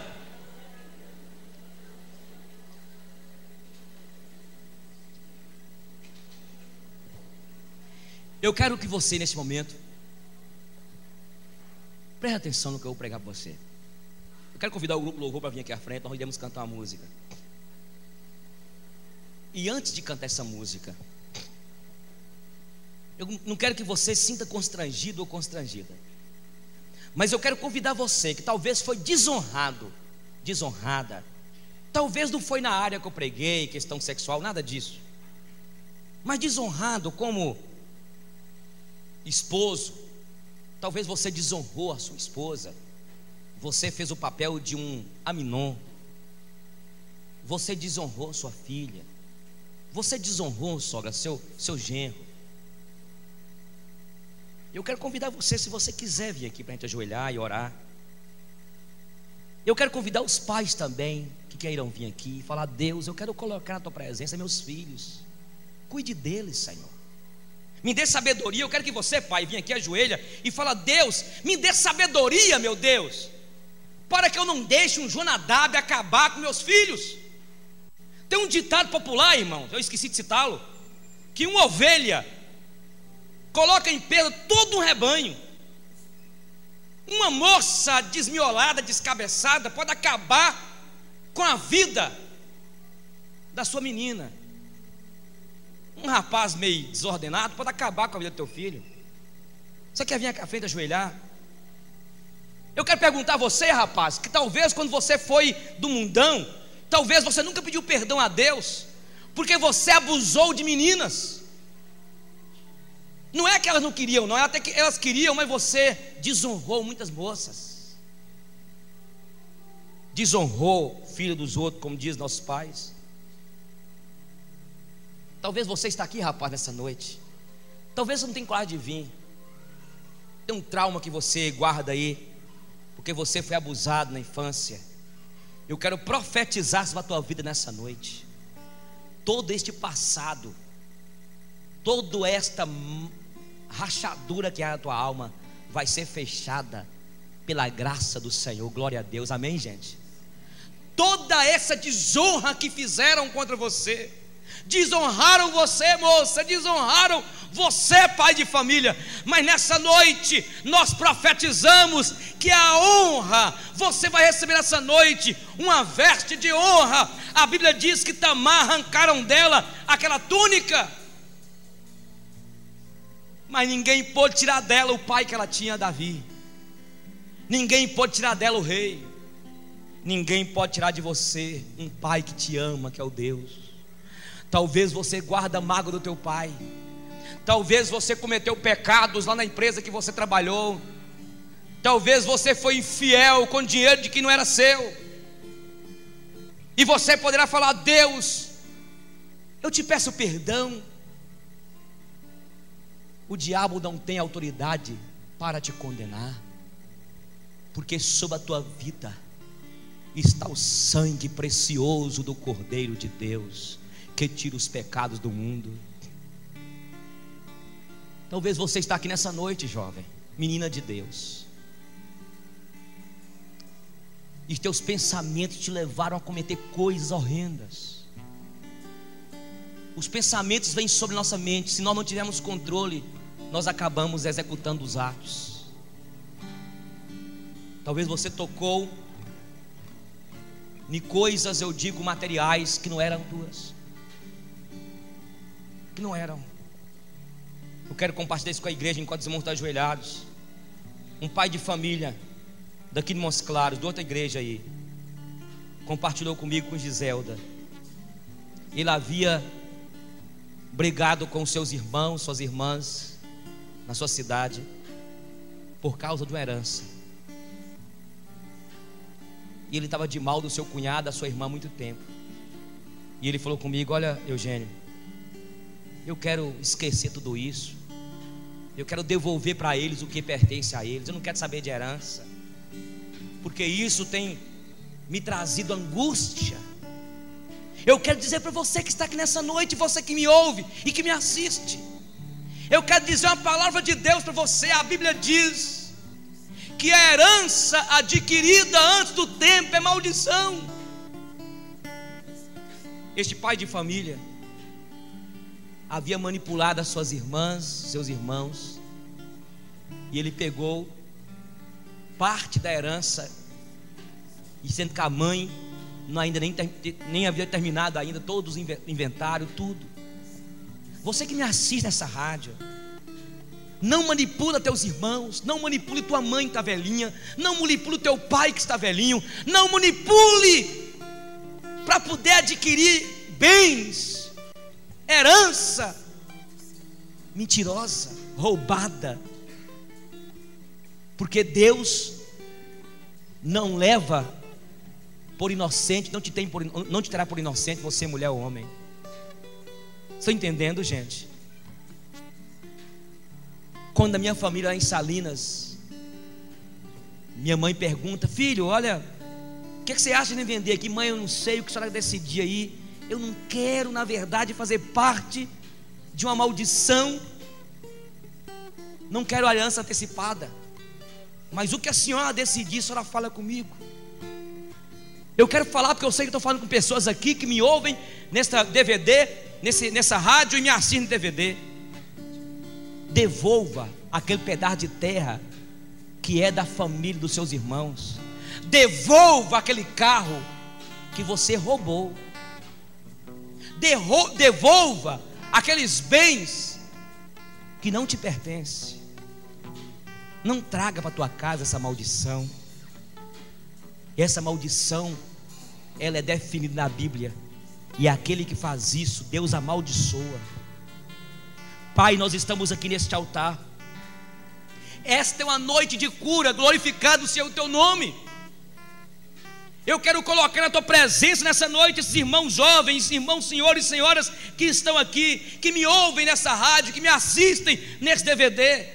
Eu quero que você, nesse momento, preste atenção no que eu vou pregar para você. Eu quero convidar o grupo Louvor para vir aqui à frente. Nós iremos cantar uma música. E antes de cantar essa música, eu não quero que você se sinta constrangido ou constrangida, mas eu quero convidar você que talvez foi desonrado, desonrada. Talvez não foi na área que eu preguei, questão sexual, nada disso, mas desonrado como esposo. Talvez você desonrou a sua esposa. Você fez o papel de um Aminon. Você desonrou sua filha. Você desonrou, sogra, seu genro. Eu quero convidar você, se você quiser vir aqui para a gente ajoelhar e orar. Eu quero convidar os pais também, que queiram vir aqui e falar: Deus, eu quero colocar na tua presença meus filhos. Cuide deles, Senhor. Me dê sabedoria. Eu quero que você, pai, venha aqui, ajoelha e fala: Deus, me dê sabedoria, meu Deus, para que eu não deixe um Jonadab acabar com meus filhos. Tem um ditado popular, irmão, eu esqueci de citá-lo, que uma ovelha coloca em perda todo um rebanho. Uma moça desmiolada, descabeçada, pode acabar com a vida da sua menina. Um rapaz meio desordenado pode acabar com a vida do teu filho. Você quer vir aqui à frente ajoelhar? Eu quero perguntar a você, rapaz, que talvez quando você foi do mundão, talvez você nunca pediu perdão a Deus, porque você abusou de meninas. Não é que elas não queriam, não é até que elas queriam, mas você desonrou muitas moças. Desonrou o filho dos outros, como diz nossos pais. Talvez você está aqui, rapaz, nessa noite. Talvez você não tenha coragem de vir. Tem um trauma que você guarda aí, porque você foi abusado na infância. Eu quero profetizar sobre a tua vida nessa noite. Todo este passado, toda esta rachadura que há na tua alma, vai ser fechada pela graça do Senhor. Glória a Deus, amém, gente? Toda essa desonra que fizeram contra você, desonraram você, moça, desonraram você, pai de família, mas nessa noite nós profetizamos que a honra, você vai receber nessa noite uma veste de honra. A Bíblia diz que Tamar arrancaram dela aquela túnica, mas ninguém pôde tirar dela o pai que ela tinha, Davi. Ninguém pode tirar dela o rei. Ninguém pode tirar de você um pai que te ama, que é o Deus. Talvez você guarda mágoa do teu pai. Talvez você cometeu pecados lá na empresa que você trabalhou. Talvez você foi infiel com dinheiro de que não era seu. E você poderá falar: Deus, eu te peço perdão. O diabo não tem autoridade para te condenar, porque sobre a tua vida está o sangue precioso do Cordeiro de Deus, que tira os pecados do mundo. Talvez você está aqui nessa noite, jovem, menina de Deus, e teus pensamentos te levaram a cometer coisas horrendas. Os pensamentos vêm sobre nossa mente. Se nós não tivermos controle, nós acabamos executando os atos. Talvez você tocou em coisas, eu digo, materiais que não eram tuas, que não eram. Eu quero compartilhar isso com a igreja enquanto os irmãos estão ajoelhados. Um pai de família daqui de Montes Claros, de outra igreja aí, compartilhou comigo, com Giselda. Ele havia brigado com seus irmãos, suas irmãs na sua cidade por causa de uma herança. E ele estava de mal do seu cunhado, da sua irmã, há muito tempo. E ele falou comigo: olha, Eugênio, eu quero esquecer tudo isso. Eu quero devolver para eles o que pertence a eles. Eu não quero saber de herança, porque isso tem me trazido angústia. Eu quero dizer para você que está aqui nessa noite, você que me ouve e que me assiste, eu quero dizer uma palavra de Deus para você. A Bíblia diz que a herança adquirida antes do tempo é maldição. Este pai de família havia manipulado as suas irmãs, seus irmãos, e ele pegou parte da herança, e sendo que a mãe ainda nem havia terminado ainda todos os inventários, tudo. Você que me assiste nessa rádio, não manipula teus irmãos, não manipule tua mãe que está velhinha, não manipule teu pai que está velhinho, não manipule para poder adquirir bens, herança mentirosa, roubada, porque Deus não leva por inocente, não te terá por inocente, você mulher ou homem. Estão entendendo, gente? Quando a minha família lá em Salinas, minha mãe pergunta: filho, olha, o que você acha de vender aqui? Mãe, eu não sei, o que a senhora decidir aí. Eu não quero, na verdade, fazer parte de uma maldição, não quero aliança antecipada, mas o que a senhora decidir, a senhora fala comigo. Eu quero falar porque eu sei que estou falando com pessoas aqui que me ouvem nessa DVD, nessa rádio, e me assistem no DVD. Devolva aquele pedaço de terra que é da família dos seus irmãos. Devolva aquele carro que você roubou. Devolva aqueles bens que não te pertencem. Não traga para tua casa essa maldição. Essa maldição, ela é definida na Bíblia, e aquele que faz isso, Deus amaldiçoa. Pai, nós estamos aqui neste altar. Esta é uma noite de cura, glorificado seja o teu nome. Eu quero colocar na tua presença nessa noite esses irmãos jovens, irmãos, senhores e senhoras que estão aqui, que me ouvem nessa rádio, que me assistem nesse DVD,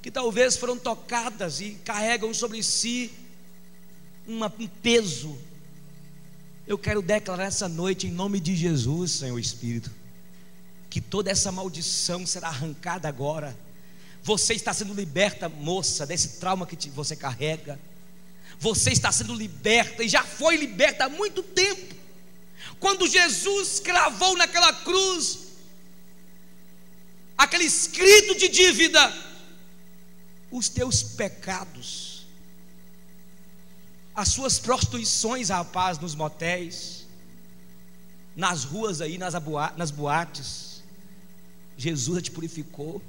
que talvez foram tocadas e carregam sobre si um peso. Eu quero declarar essa noite, em nome de Jesus, Senhor Espírito, que toda essa maldição será arrancada agora. Você está sendo liberta, moça, desse trauma que você carrega. Você está sendo liberta, e já foi liberta há muito tempo. Quando Jesus cravou naquela cruz aquele escrito de dívida, os teus pecados, as suas prostituições, rapaz, nos motéis, nas ruas aí, nas boates, Jesus te purificou.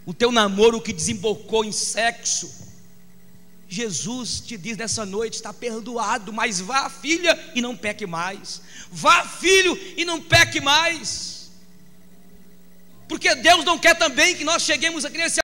O teu namoro que desembocou em sexo, Jesus te diz nessa noite: está perdoado. Mas vá, filha, e não peque mais. Vá, filho, e não peque mais. Porque Deus não quer também que nós cheguemos aqui nesse